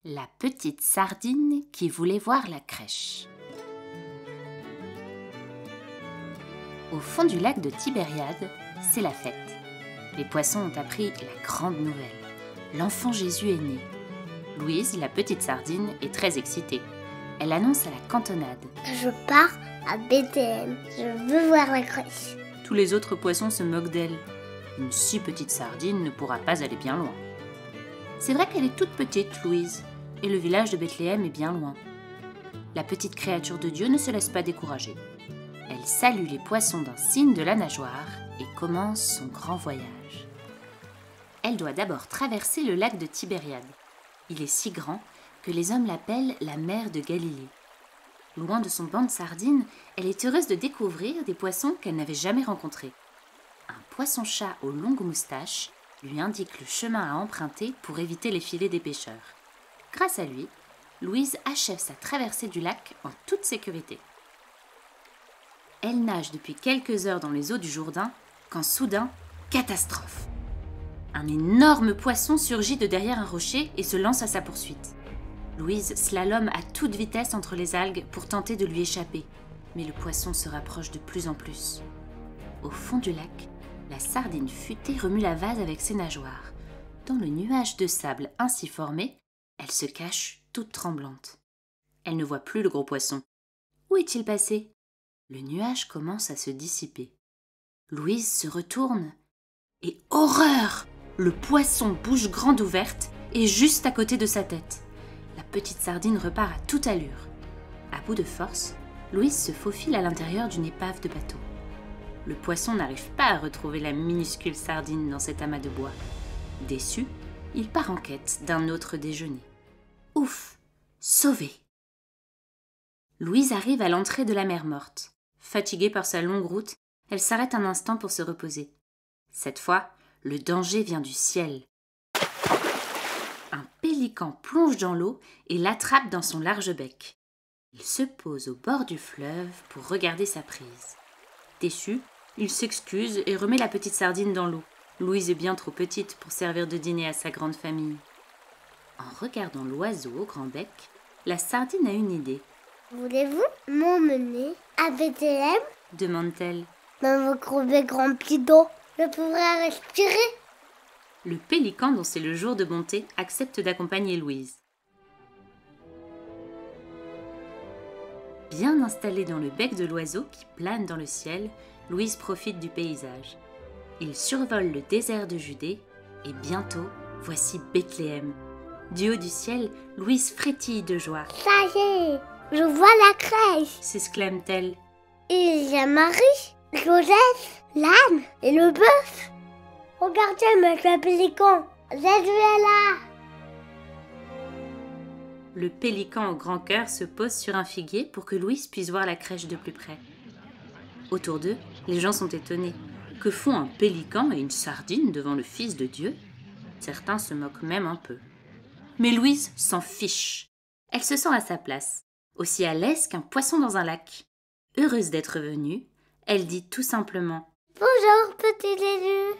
La petite sardine qui voulait voir la crèche. Au fond du lac de Tibériade, c'est la fête. Les poissons ont appris la grande nouvelle. L'enfant Jésus est né. Louise, la petite sardine, est très excitée. Elle annonce à la cantonade. Je pars à Bethléem. Je veux voir la crèche. Tous les autres poissons se moquent d'elle. Une si petite sardine ne pourra pas aller bien loin. C'est vrai qu'elle est toute petite, Louise, et le village de Bethléem est bien loin. La petite créature de Dieu ne se laisse pas décourager. Elle salue les poissons d'un signe de la nageoire et commence son grand voyage. Elle doit d'abord traverser le lac de Tibériade. Il est si grand que les hommes l'appellent la mer de Galilée. Loin de son banc de sardines, elle est heureuse de découvrir des poissons qu'elle n'avait jamais rencontrés. Un poisson-chat aux longues moustaches lui indique le chemin à emprunter pour éviter les filets des pêcheurs. Grâce à lui, Louise achève sa traversée du lac en toute sécurité. Elle nage depuis quelques heures dans les eaux du Jourdain quand soudain, catastrophe! Un énorme poisson surgit de derrière un rocher et se lance à sa poursuite. Louise slalome à toute vitesse entre les algues pour tenter de lui échapper, mais le poisson se rapproche de plus en plus. Au fond du lac, la sardine futée remue la vase avec ses nageoires. Dans le nuage de sable ainsi formé, elle se cache toute tremblante. Elle ne voit plus le gros poisson. Où est-il passé? Le nuage commence à se dissiper. Louise se retourne et horreur! Le poisson, bouche grande ouverte, est juste à côté de sa tête. La petite sardine repart à toute allure. À bout de force, Louise se faufile à l'intérieur d'une épave de bateau. Le poisson n'arrive pas à retrouver la minuscule sardine dans cet amas de bois. Déçu, il part en quête d'un autre déjeuner. Ouf! Sauvée! Louise arrive à l'entrée de la mer Morte. Fatiguée par sa longue route, elle s'arrête un instant pour se reposer. Cette fois, le danger vient du ciel. Un pélican plonge dans l'eau et l'attrape dans son large bec. Il se pose au bord du fleuve pour regarder sa prise. Déçu, il s'excuse et remet la petite sardine dans l'eau. Louise est bien trop petite pour servir de dîner à sa grande famille. En regardant l'oiseau au grand bec, la sardine a une idée. « Voulez-vous m'emmener à Bethléem ?» demande-t-elle. « Dans vos gros becs remplis d'eau, je pourrai respirer ?» Le pélican, dont c'est le jour de bonté, accepte d'accompagner Louise. Bien installée dans le bec de l'oiseau qui plane dans le ciel, Louise profite du paysage. Il survole le désert de Judée et bientôt, voici Bethléem. Du haut du ciel, Louise frétille de joie. « Ça y est, je vois la crèche !» s'exclame-t-elle. « Il y a Marie, Joseph, l'âne et le bœuf. Regardez, monsieur le pélican, Jésus est là !» Le pélican au grand cœur se pose sur un figuier pour que Louise puisse voir la crèche de plus près. Autour d'eux, les gens sont étonnés. Que font un pélican et une sardine devant le Fils de Dieu? Certains se moquent même un peu. Mais Louise s'en fiche. Elle se sent à sa place, aussi à l'aise qu'un poisson dans un lac. Heureuse d'être venue, elle dit tout simplement « Bonjour, petit Jésus !»